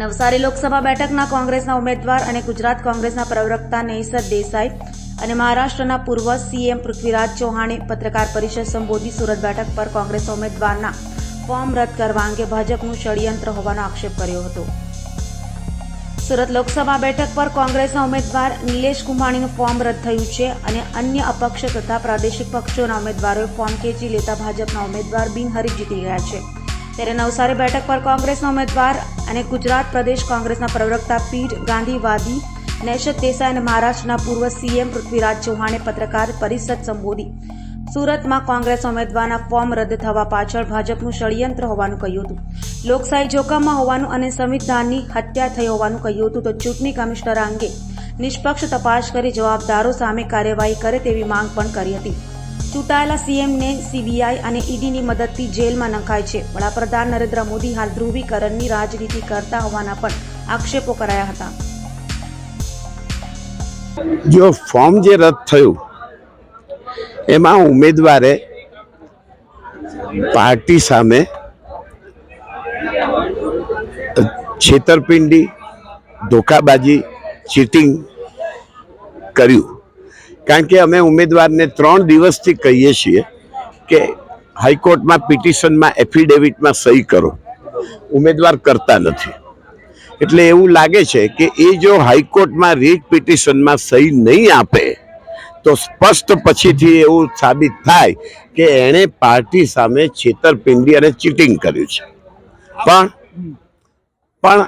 નવસારી લોકસભા બેઠકના કોંગ્રેસના ઉમેદવાર અને ગુજરાત કોંગ્રેસના પ્રવક્તા નૈસર દેસાઈ અને મહારાષ્ટ્રના પૂર્વ સીએમ પૃથ્વીરાજ ચૌહાણે પત્રકાર પરિષદ સંબોધી સુરત બેઠક પર કોંગ્રેસના ઉમેદવારના ફોર્મ રદ કરવા અંગે ભાજપનું ષડયંત્ર હોવાનો આક્ષેપ કર્યો હતો। સુરત લોકસભા બેઠક પર કોંગ્રેસના ઉમેદવાર નિલેશ કુંભાણીનું ફોર્મ રદ થયું છે અને અન્ય અપક્ષ તથા પ્રાદેશિક પક્ષોના ઉમેદવારોએ ફોર્મ ખેંચી લેતા ભાજપના ઉમેદવાર બિનહરીફ જીતી ગયા છે। ત્યારે નવસારી બેઠક પર કોંગ્રેસના ઉમેદવાર અને ગુજરાત પ્રદેશ કોંગ્રેસના પ્રવક્તા પીઠ ગાંધીવાદી નૈસર દેસાઈ અને મહારાષ્ટ્રના પૂર્વ સીએમ પૃથ્વીરાજ ચૌહાણે પત્રકાર પરિષદ સંબોધી સુરતમાં કોંગ્રેસ ઉમેદવારના ફોર્મ રદ થવા પાછળ ભાજપનું ષડયંત્ર હોવાનું કહ્યું હતું। લોકશાહી જોખમમાં હોવાનું અને સંવિધાનની હત્યા થઈ હોવાનું કહ્યું હતું। તો ચૂંટણી કમિશનર અંગે નિષ્પક્ષ તપાસ કરી જવાબદારો સામે કાર્યવાહી કરે તેવી માંગ પણ કરી હતી। ચૂંટાયેલા સીએમને સીબીઆઈ અને ઈડીની મદદથી જેલમાં નંખાય છે। વડાપ્રધાન નરેન્દ્ર મોદી હાલ ધ્રુવીકરણની રાજનીતિ કરતા હોવાના પણ આક્ષેપો કરાયા હતા। जो फॉर्म जे रद्द थયું એમાં ઉમેદવારે પાર્ટી સામે છેતરપિંડી, ધોકાબાજી, ચીટિંગ કર્યું। કારણ કે અમે ઉમેદવારને 3 દિવસથી કહીએ છીએ કે હાઈકોર્ટમાં પિટિશનમાં એફિડેવિટમાં સહી કરો, ઉમેદવાર કરતા નથી। એટલે એવું લાગે છે કે એ જો હાઈકોર્ટમાં રીટ પિટિશનમાં સહી નહીં આપે તો સ્પષ્ટ પછીથી એવું સાબિત થાય કે એણે પાર્ટી સામે છેતરપિંડી અને ચીટિંગ કર્યું છે। પણ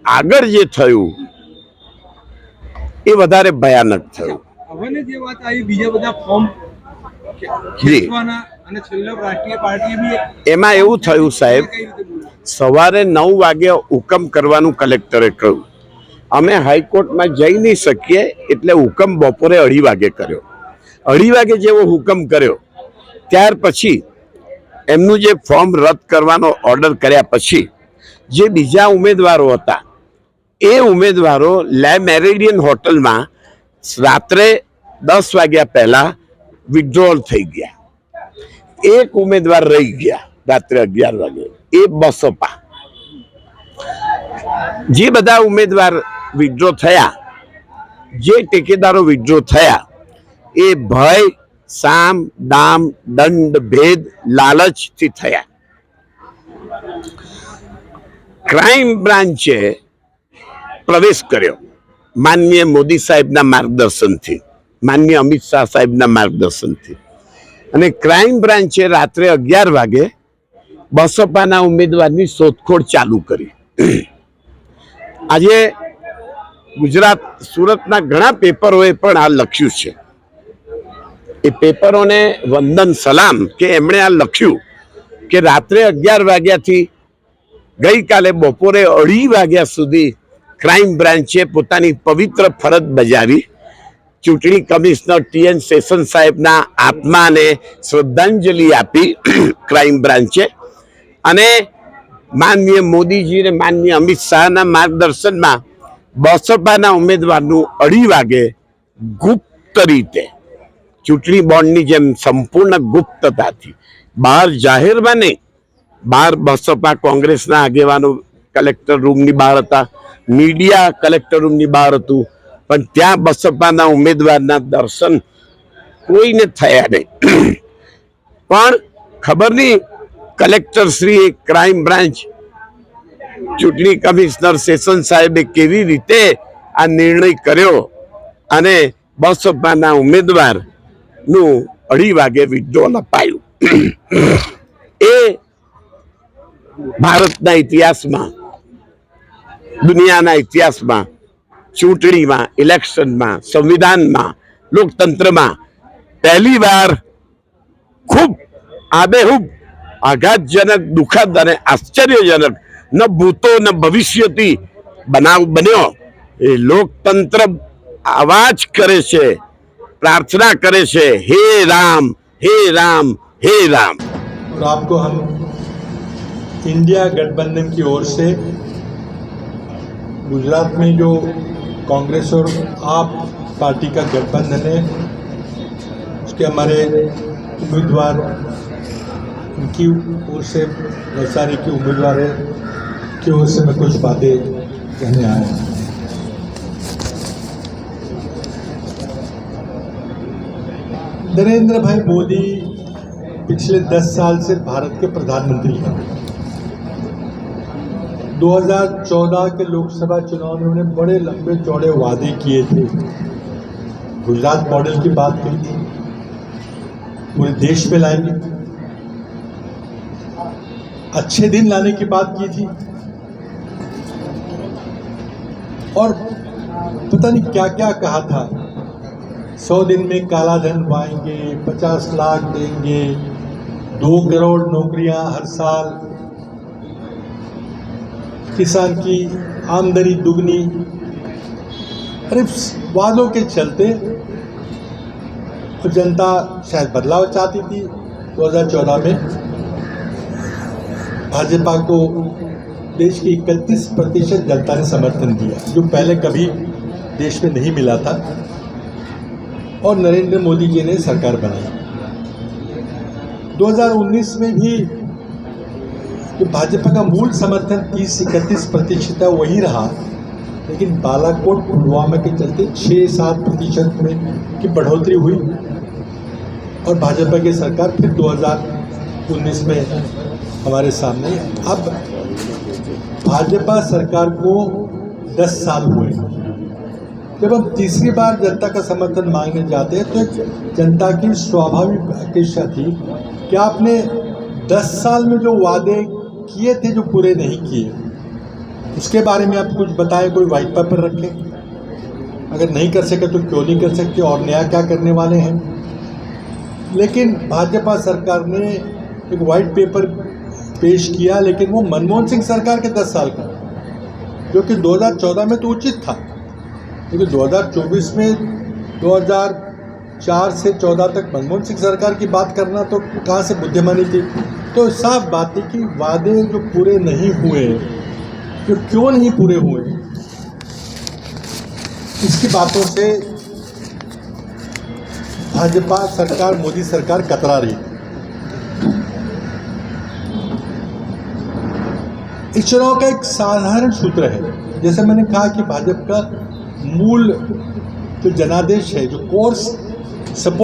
આગળ જે થયું એ વધારે ભયાનક થયું। હવે જે વાત આવી બીજા બધા ફોર્મ ખેંચવાના અને છેલ્લો રાષ્ટ્રીય પાર્ટી બી એમાં એવું થયું સાહેબ, સવારે 9 વાગે હુકમ કરવાનું કલેક્ટરે કહ્યું। અમે હાઈકોર્ટમાં જઈ નહીં શકીએ એટલે હુકમ બપોરે 2:30 વાગે કર્યો। 2:30 વાગે જેવો હુકમ કર્યો ત્યાર પછી એમનું જે ફોર્મ રદ કરવાનો ઓર્ડર કર્યા પછી જે બીજા ઉમેદવારો હતા એ ઉમેદવારો લે મેરિડિયન હોટલમાં રાત્રે 10 વાગ્યા પહેલા વિથડ્રોલ થઈ ગયા। એક ઉમેદવાર રહી ગયા રાત્રે 11 વાગે, એ બસપા। જે બધા ઉમેદવાર વિથડ્રો થયા, જે ટેકેદારો વિથડ્રો થયા એ ભય, સામ, દામ, દંડ, ભેદ, લાલચથી થયા। ક્રાઇમ બ્રાન્ચે પ્રવેશ કર્યો માનનીય મોદી સાહેબના માર્ગદર્શનથી, માનનીય અમિત શાહ સાહેબના માર્ગદર્શનથી, અને ક્રાઇમ બ્રાન્ચે રાત્રે 11 વાગે બસપાના ઉમેદવારની શોધખોળ ચાલુ કરી। આજે ગુજરાત સુરતના ઘણા પેપરોએ પણ આ લખ્યું છે। એ પેપરોને વંદન સલામ કે એમણે આ લખ્યું કે રાત્રે 11 વાગ્યાથી ગઈકાલે બપોરે 2:30 વાગ્યા સુધી ક્રાઇમ બ્રાન્ચે પોતાની પવિત્ર ફરજ બજાવી। ચૂંટણી કમિશનર TN સેશન સાહેબના આત્માને શ્રદ્ધાંજલિ આપી ક્રાઇમ બ્રાન્ચે, અને માનનીય મોદીજી અને માનનીય અમિત શાહના માર્ગદર્શનમાં બસપાના ઉમેદવારનું 2:30 વાગે ગુપ્ત રીતે, ચૂંટણી બોન્ડની જેમ સંપૂર્ણ ગુપ્તતાથી, બહાર જાહેરમાં નહીં, બહાર બસપા કોંગ્રેસના આગેવાનો કલેક્ટર રૂમની બહાર હતા, મીડિયા કલેક્ટર રૂમની બહાર હતું, પણ ત્યાં બસપાના ઉમેદવારના દર્શન કોઈને થયા નહીં। પણ ખબર નહીં કલેક્ટર શ્રી, ક્રાઇમ બ્રાન્ચ, ચૂંટણી કમિશનર સેશન સાહેબે કેવી રીતે આ નિર્ણય કર્યો અને બસપાના ઉમેદવારનું 2:30 વાગે વિથડ્રોલ અપાયું। એ ભારતના ઇતિહાસમાં, દુનિયાના ઇતિહાસમાં, ચૂંટણીમાં, ઇલેક્શનમાં, સંવિધાનમાં, લોકતંત્રમાં પહેલી વાર ખૂબ આબેહૂબ આઘાતજનક, દુઃખદ અને આશ્ચર્યજનક, ન ભૂતો ન ભવિષ્યથી બનાવ બન્યો। એ લોકતંત્ર આવાજ કરે છે, प्रार्थना करे छे, हे राम, हे राम, हे राम। और आपको हम इंडिया गठबंधन की ओर से गुजरात में जो कांग्रेस और आप पार्टी का गठबंधन है उसके हमारे उम्मीदवार, उनकी ओर से नवसारी के उम्मीदवार की ओर से मैं कुछ बातें कहने आए हैं। नरेंद्र भाई मोदी पिछले 10 साल से भारत के प्रधानमंत्री हैं। 2014 के लोकसभा चुनाव में उन्होंने बड़े लंबे चौड़े वादे किए थे। गुजरात मॉडल की बात कही थी, पूरे देश में लाएंगे। अच्छे दिन लाने की बात की थी और पता नहीं क्या क्या कहा था। 100 दिन में काला धन पाएंगे, 50 लाख देंगे, 2 करोड़ नौकरियां हर साल, किसान की आमदनी दुगनी। अरे वादों के चलते तो जनता शायद बदलाव चाहती थी। 2014 में भाजपा को देश की 31% जनता ने समर्थन दिया, जो पहले कभी देश में नहीं मिला था, और नरेंद्र मोदी जी ने सरकार बनाई। 2019 में भी जो भाजपा का मूल समर्थन 30-31% वही रहा, लेकिन बालाकोट पुलवामा के चलते 6-7% में की बढ़ोतरी हुई और भाजपा की सरकार फिर 2019 में हमारे सामने। अब भाजपा सरकार को 10 साल हुए। जब हम तीसरी बार जनता का समर्थन मांगने जाते हैं तो जनता की स्वाभाविक अपेक्षा थी कि आपने 10 साल में जो वादे किए थे जो पूरे नहीं किए, उसके बारे में आप कुछ बताएं, कोई व्हाइट पेपर रखें। अगर नहीं कर सके तो क्यों नहीं कर सकते और नया क्या करने वाले हैं। लेकिन भाजपा सरकार ने एक व्हाइट पेपर पेश किया, लेकिन वो मनमोहन सिंह सरकार के 10 साल का, जो कि 2014 में तो उचित था, लेकिन 2024 में 2004 से 14 तक मनमोहन सिंह सरकार की बात करना तो कहाँ से बुद्धिमानी थी। तो साफ बात है कि वादे जो पूरे नहीं हुए, जो क्यों नहीं पूरे हुए, इसकी बातों से भाजपा सरकार, मोदी सरकार कतरा रही है। इस चुनाव का एक साधारण सूत्र है, जैसे मैंने कहा कि भाजपा का मूल जो जनादेश है, जो कोर्स सपोर्ट